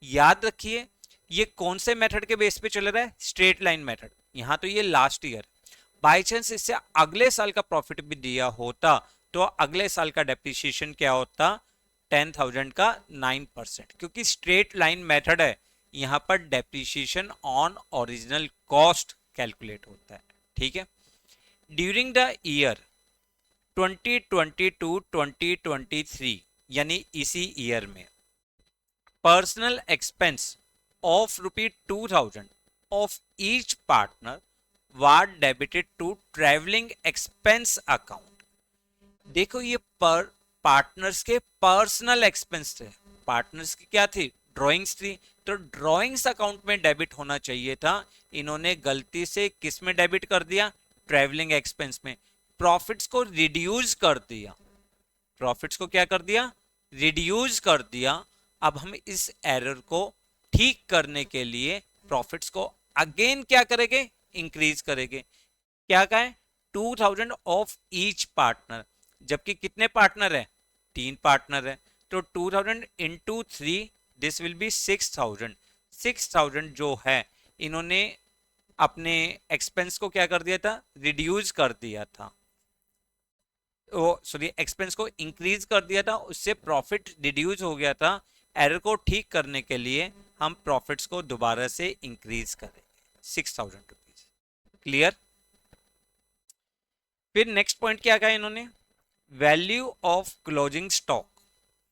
याद रखिए ये कौन से मेथड के बेस पे चल रहा है? Straight line method. यहां तो ये लास्ट ईयर, बाय चांस इससे अगले साल का प्रॉफिट भी दिया होता तो अगले साल का डेप्रिसिएशन क्या होता? 10,000 का 9%, क्योंकि स्ट्रेट लाइन मेथड है, यहां पर depreciation on original cost calculate होता है। ठीक है, ड्यूरिंग द ईयर 2022-2023 यानी इसी ईयर में personal expense of ₹2,000 of each partner was debited to travelling expense account. देखो ये पर पार्टनर्स के पर्सनल एक्सपेंस थे, पार्टनर्स की क्या थी? ड्राइंग्स थी, तो ड्राइंग्स अकाउंट में डेबिट होना चाहिए था, इन्होंने गलती से किस में डेबिट कर दिया? ट्रेवलिंग एक्सपेंस में। प्रॉफिट्स को रिड्यूस कर दिया, प्रॉफिट्स को क्या कर दिया? रिड्यूस कर दिया। अब हम इस एरर को ठीक करने के लिए प्रॉफिट्स को अगेन क्या करेंगे? इंक्रीज करेंगे। क्या कहा है? 2,000 ऑफ ईच पार्टनर, जबकि कितने पार्टनर है? 3 पार्टनर है, तो 2,000 इंटू 3, दिस विल बी 6,000। 6,000 जो है इन्होंने अपने एक्सपेंस को क्या कर दिया था? रिड्यूस कर दिया था, सॉरी एक्सपेंस को इंक्रीज कर दिया था, उससे प्रॉफिट रिड्यूस हो गया था। एरर को ठीक करने के लिए हम प्रॉफिट्स को दोबारा से इंक्रीज करेंगे 6,000 रुपीज। क्लियर? फिर नेक्स्ट पॉइंट क्या कहा इन्होंने? Value of closing stock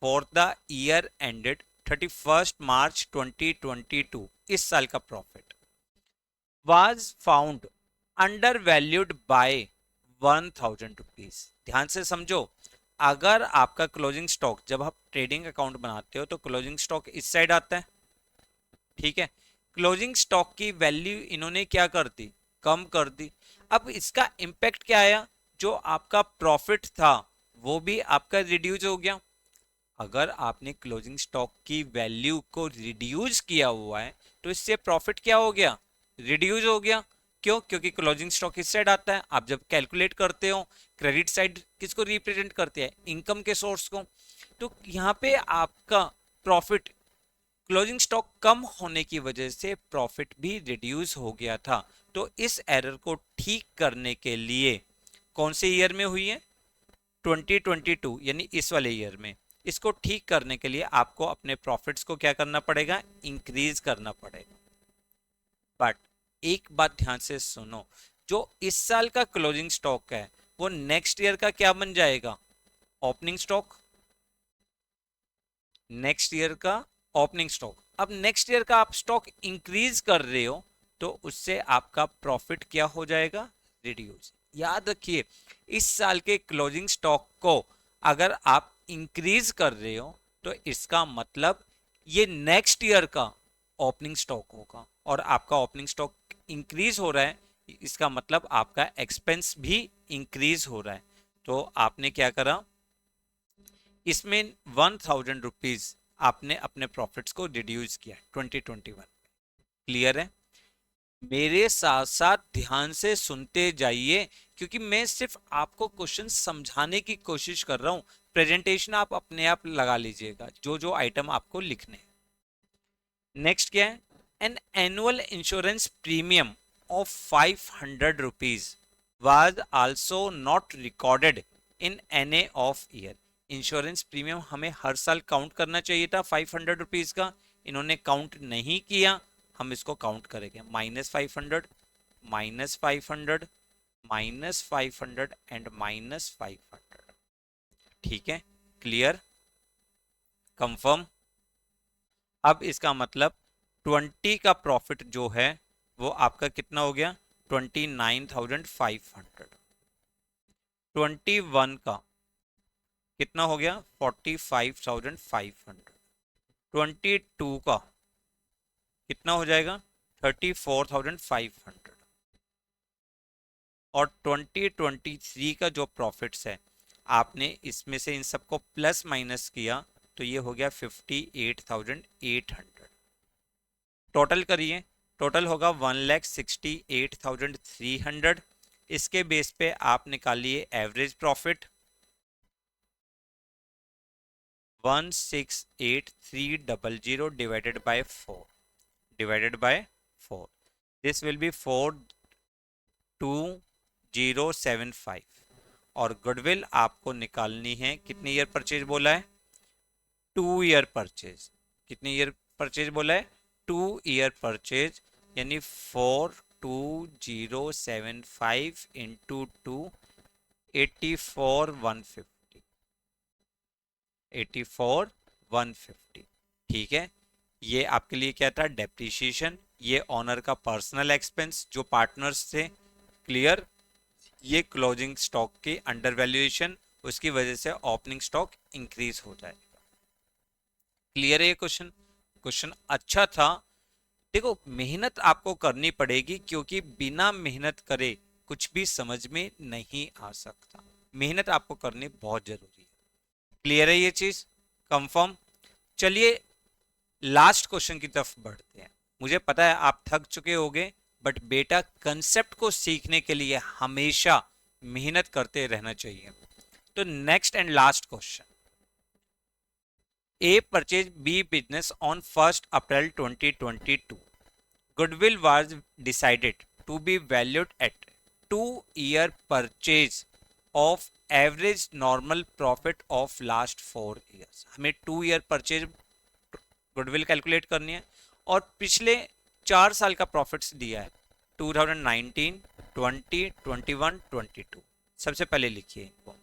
for the year ended 31 March 2022, इस साल का profit was found under valued bye 1,000 rupees. ध्यान से समझो, अगर आपका क्लोजिंग स्टॉक, जब आप ट्रेडिंग अकाउंट बनाते हो तो क्लोजिंग स्टॉक इस साइड आता है, ठीक है, क्लोजिंग स्टॉक की वैल्यू इन्होंने क्या कर दी? कम कर दी। अब इसका इंपैक्ट क्या आया? जो आपका प्रॉफिट था वो भी आपका रिड्यूस हो गया। अगर आपने क्लोजिंग स्टॉक की वैल्यू को रिड्यूस किया हुआ है तो इससे प्रॉफिट क्या हो गया? रिड्यूस हो गया। क्यों? क्योंकि क्लोजिंग स्टॉक इस साइड आता है। आप जब कैलकुलेट करते हो, क्रेडिट साइड किसको रिप्रेजेंट करती है? इनकम के सोर्स को। तो यहाँ पे आपका प्रॉफिट, क्लोजिंग स्टॉक कम होने की वजह से प्रॉफिट भी रिड्यूस हो गया था। तो इस एरर को ठीक करने के लिए कौन से ईयर में हुई है? 2022, यानी इस वाले ईयर में। इसको ठीक करने के लिए आपको अपने प्रॉफिट्स को क्या करना पड़ेगा? इंक्रीज करना पड़ेगा। बट एक बात ध्यान से सुनो, जो इस साल का क्लोजिंग स्टॉक है वो नेक्स्ट ईयर का क्या बन जाएगा? Opening stock. नेक्स्ट ईयर का ओपनिंग स्टॉक। अब नेक्स्ट ईयर का आप स्टॉक इंक्रीज कर रहे हो तो उससे आपका प्रॉफिट क्या हो जाएगा, रिड्यूस। याद रखिए, इस साल के क्लोजिंग स्टॉक को अगर आप इंक्रीज कर रहे हो तो इसका मतलब ये नेक्स्ट ईयर का ओपनिंग स्टॉक होगा, और आपका ओपनिंग स्टॉक इंक्रीज हो रहा है, इसका मतलब आपका एक्सपेंस भी इंक्रीज हो रहा है। तो आपने क्या करा, इसमें 1000 रुपीज आपने अपने प्रॉफिट्स को रिड्यूस किया 2021। क्लियर है? मेरे साथ साथ ध्यान से सुनते जाइए, क्योंकि मैं सिर्फ आपको क्वेश्चन समझाने की कोशिश कर रहा हूं। प्रेजेंटेशन आप अपने आप लगा लीजिएगा, जो जो आइटम आपको लिखने हैं। नेक्स्ट क्या है, an annual insurance premium of 500 rupees was also not recorded in NA of year। Insurance premium हमें हर साल काउंट करना चाहिए था 500 रुपीज का, इन्होंने काउंट नहीं किया, हम इसको काउंट करेंगे। -500, -500, -500 एंड -500। ठीक है, क्लियर, कंफर्म। अब इसका मतलब 20 का प्रॉफिट जो है वो आपका कितना हो गया, 29,500। 21 का कितना हो गया, 45,500। 22 का कितना हो जाएगा, 34,500। और 2023 का जो प्रॉफिट्स है, आपने इसमें से इन सबको प्लस माइनस किया तो ये हो गया 58,800। टोटल करिए, टोटल होगा 1,68,300। इसके बेस पे आप निकालिए average profit 168,300 divided by 4, divided by 4, this will be 42075। और गुडविल आपको निकालनी है, कितनी ईयर परचेज बोला है, 2 ईयर परचेज। कितनी ईयर परचेज बोला है, 2 ईयर परचेज, यानी 42075 इंटू 2, 84,150, 84,150। ठीक है, ये आपके लिए क्या था, डेप्रिसिएशन, ये ऑनर का पर्सनल एक्सपेंस जो पार्टनर्स थे। क्लियर, ये क्लोजिंग स्टॉक की अंडर वैल्यूएशन, उसकी वजह से ओपनिंग स्टॉक इंक्रीज हो जाएगा। क्लियर है ये क्वेश्चन? क्वेश्चन अच्छा था। देखो, मेहनत आपको करनी पड़ेगी, क्योंकि बिना मेहनत करे कुछ भी समझ में नहीं आ सकता। मेहनत आपको करनी बहुत जरूरी है। क्लियर है ये चीज, कंफर्म? चलिए लास्ट क्वेश्चन की तरफ बढ़ते हैं। मुझे पता है आप थक चुके होंगे, बट बेटा कंसेप्ट को सीखने के लिए हमेशा मेहनत करते रहना चाहिए। तो next and last question, A purchased B business on 1st April 2022। Goodwill was decided to be valued at 2-year purchase of average normal profit of last 4 years। हमें 2-year purchase गुडविल कैलकुलेट करनी है, और पिछले 4 साल का profits दिया है, 2019, 20, 21, 22। सबसे पहले लिखिए इनको।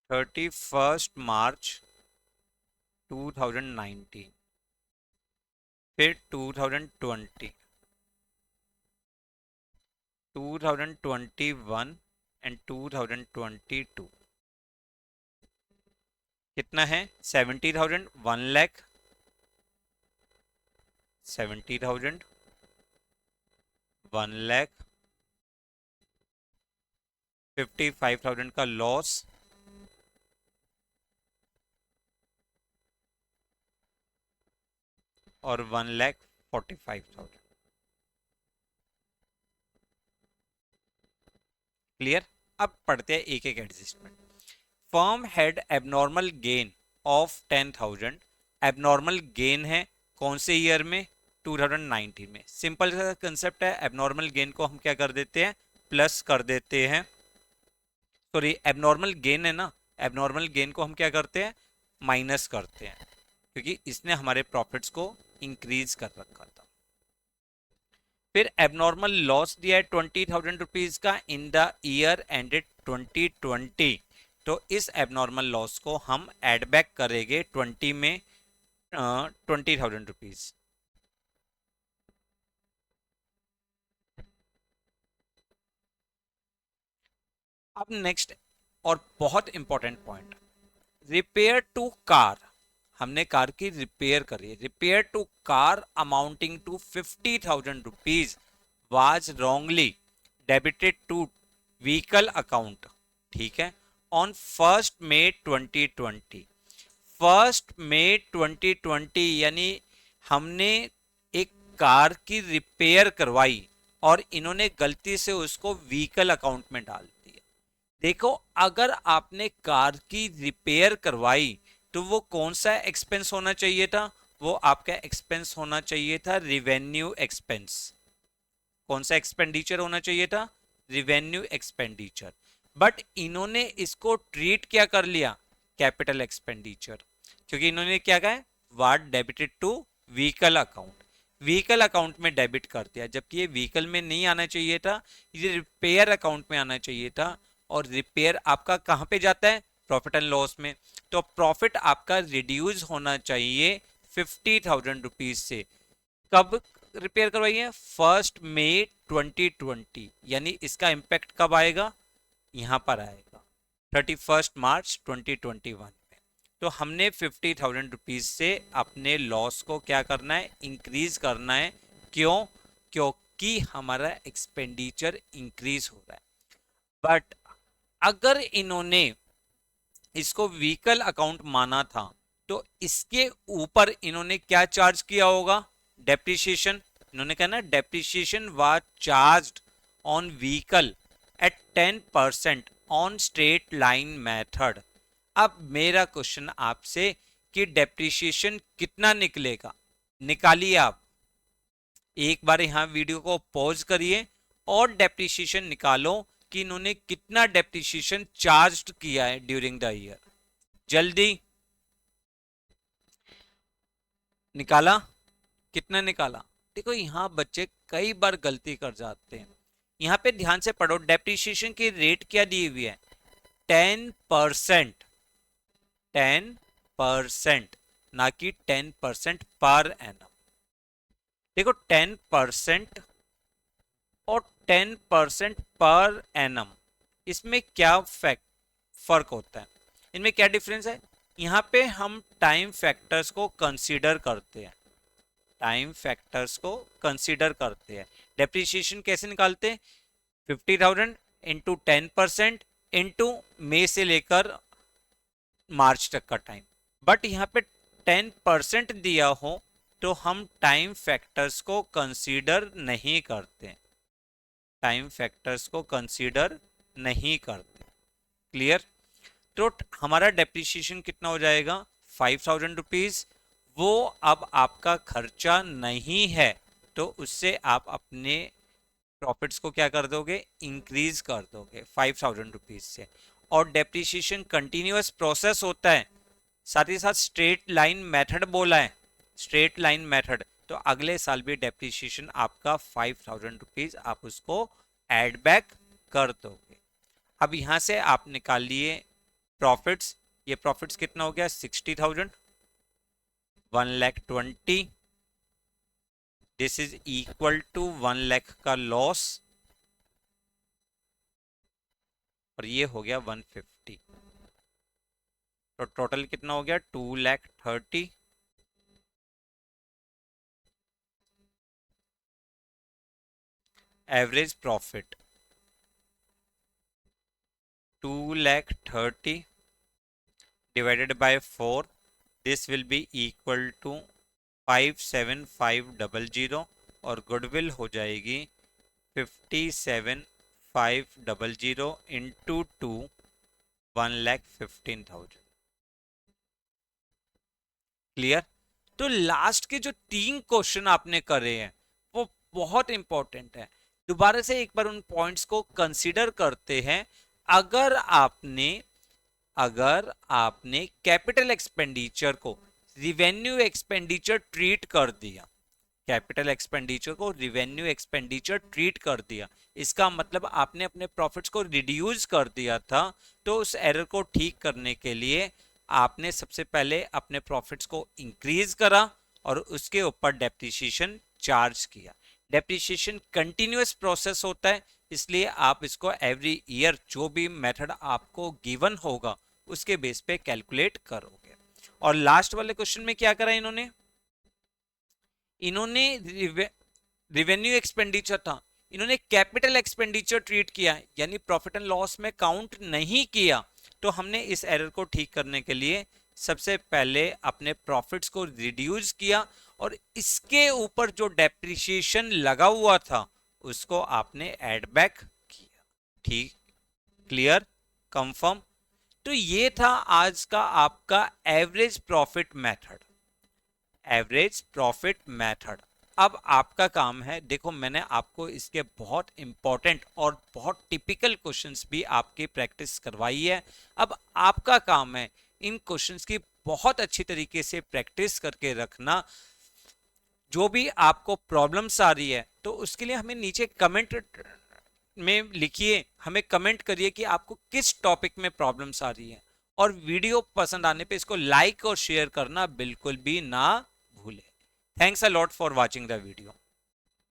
March 31, 2019, फिर 2020, 2021 एंड 2022। कितना है, 70,000, 1 लाख, 70,000, 1 लाख, 55,000 का लॉस, और 1,45,000। क्लियर? अब पढ़ते हैं एक एक adjustment. Firm had abnormal gain of 10,000। Abnormal gain है कौन से ईयर में, 2019 में। सिंपल सा कंसेप्ट है, एबनॉर्मल गेन को हम क्या कर देते हैं, प्लस कर देते हैं। सॉरी, एबनॉर्मल गेन है ना, एबनॉर्मल गेन को हम क्या करते हैं, माइनस करते हैं, क्योंकि इसने हमारे प्रॉफिट्स को इंक्रीज कर रखा था। फिर एबनॉर्मल लॉस दिया है 20,000 रुपीज का इन द ईयर एंडेड 2020। तो इस एबनॉर्मल लॉस को हम एड बैक करेंगे 20 में 20,000 रुपीज। अब नेक्स्ट और बहुत important point, repair to car. हमने कार की रिपेयर करी, repair to car amounting to 50,000 rupees was wrongly debited to vehicle account, ठीक है, ऑन 1 मई 2020। 1 मई 2020 यानी हमने एक कार की रिपेयर करवाई और इन्होंने गलती से उसको व्हीकल अकाउंट में डाल दिया। देखो, अगर आपने कार की रिपेयर करवाई तो वो कौन सा एक्सपेंस होना चाहिए था? वो आपका एक्सपेंस होना चाहिए था रिवेन्यू एक्सपेंस। कौन सा एक्सपेंडिचर होना चाहिए था? Revenue expenditure. बट इन्होंने इसको ट्रीट क्या कर लिया? कैपिटल एक्सपेंडिचर, क्योंकि इन्होंने क्या कहा है? What debited to vehicle account, vehicle account में डेबिट कर दिया, जबकि ये व्हीकल में नहीं आना चाहिए था, ये रिपेयर अकाउंट में आना चाहिए था। और रिपेयर आपका कहां पे जाता है? प्रॉफिट एंड लॉस में। तो प्रॉफिट आपका रिड्यूस होना चाहिए 50,000 रुपीज से। कब रिपेयर करवाई है? 1 मई 2020, यानी इसका इंपैक्ट कब आएगा? यहां पर आएगा 31 मार्च 2021 में। तो हमने 50,000 रुपीज से अपने लॉस को क्या करना है? इंक्रीज करना है। क्यों? क्योंकि हमारा एक्सपेंडिचर इंक्रीज हो रहा है। बट अगर इन्होंने इसको व्हीकल अकाउंट माना था तो इसके ऊपर इन्होंने क्या चार्ज किया होगा? डेप्रिसिएशन। इन्होंने कहा ना, depreciation was charged on vehicle eight 10% on straight line method. अब मेरा क्वेश्चन आपसे कि डेप्रिसिएशन कितना निकलेगा? निकालिए आप, एक बार यहां वीडियो को पॉज करिए और डेप्रिसिएशन निकालो कि इन्होंने कितना डेप्रिसिएशन चार्ज किया है ड्यूरिंग द ईयर। जल्दी निकाला? कितना निकाला? देखो, यहां बच्चे कई बार गलती कर जाते हैं। यहां पे ध्यान से पढ़ो, डेप्रिसिएशन की रेट क्या दी हुई है? 10%। 10%, ना कि 10% पर एनम। देखो, 10% और 10% पर एनम, इसमें क्या फर्क होता है? इनमें क्या डिफरेंस है? यहाँ पे हम टाइम फैक्टर्स को कंसीडर करते हैं, टाइम फैक्टर्स को कंसीडर करते हैं। डेप्रिसिएशन कैसे निकालते हैं? 50,000 इंटू 10% इंटू मई से लेकर मार्च तक का टाइम। बट यहाँ पे 10% दिया हो तो हम टाइम फैक्टर्स को कंसीडर नहीं करते, टाइम फैक्टर्स को कंसीडर नहीं करते। क्लियर? तो हमारा डेप्रिसिएशन कितना हो जाएगा? 5,000 रुपीज। वो अब आपका खर्चा नहीं है तो उससे आप अपने प्रॉफिट्स को क्या कर दोगे? इंक्रीज कर दोगे 5,000 रुपीज से। और डेप्रिसिएशन कंटिन्यूअस प्रोसेस होता है, साथ ही साथ स्ट्रेट लाइन मेथड बोला है, स्ट्रेट लाइन मेथड। तो अगले साल भी डेप्रिसिएशन आपका 5,000 रुपीज आप उसको एड बैक कर दोगे। अब यहां से आप निकालिए प्रॉफिट्स। ये प्रॉफिट्स कितना हो गया? 60,000, 1,20,000। दिस इज इक्वल टू 1,00,000 का लॉस, और ये हो गया 150। तो टोटल कितना हो गया? 2,30,000। Average profit 2,30,000 divided by 4, this will be equal to 57,500, और गुडविल हो जाएगी 57,500 इंटू 2, 1,15,000। क्लियर? तो लास्ट के जो 3 क्वेश्चन आपने करे हैं वो बहुत इंपॉर्टेंट है। दोबारा से एक बार उन पॉइंट्स को कंसीडर करते हैं। अगर आपने अगर आपने कैपिटल एक्सपेंडिचर को रिवेन्यू एक्सपेंडिचर ट्रीट कर दिया, कैपिटल एक्सपेंडिचर को रिवेन्यू एक्सपेंडिचर ट्रीट कर दिया, इसका मतलब आपने अपने प्रॉफिट्स को रिड्यूस कर दिया था। तो उस एरर को ठीक करने के लिए आपने सबसे पहले अपने प्रॉफिट्स को इंक्रीज करा और उसके ऊपर डेप्रिसिएशन चार्ज किया। डेप्रिसिएशन कंटिन्यूअस प्रोसेस होता है, इसलिए आप इसको एवरी ईयर जो भी मेथड आपको गिवन होगा उसके बेस पे कैलकुलेट करोगे। और लास्ट वाले क्वेश्चन में क्या करा इन्होंने, रिवेन्यू एक्सपेंडिचर था, इन्होंने कैपिटल एक्सपेंडिचर ट्रीट किया, यानी प्रॉफिट एंड लॉस में काउंट नहीं किया। तो हमने इस एरर को ठीक करने के लिए सबसे पहले अपने प्रॉफिट्स को रिड्यूस किया और इसके ऊपर जो डेप्रिसिएशन लगा हुआ था उसको आपने ऐड बैक किया। ठीक, क्लियर, कंफर्म। तो ये था आज का आपका average profit method, average profit method. अब आपका काम है, देखो मैंने आपको इसके बहुत इंपॉर्टेंट और बहुत टिपिकल क्वेश्चंस भी आपकी प्रैक्टिस करवाई है। अब आपका काम है इन क्वेश्चंस की बहुत अच्छी तरीके से प्रैक्टिस करके रखना। जो भी आपको प्रॉब्लम्स आ रही है तो उसके लिए हमें नीचे कमेंट में लिखिए, हमें कमेंट करिए कि आपको किस टॉपिक में प्रॉब्लम्स आ रही है। और वीडियो पसंद आने पे इसको लाइक और शेयर करना बिल्कुल भी ना भूलें। Thanks a lot for watching the video.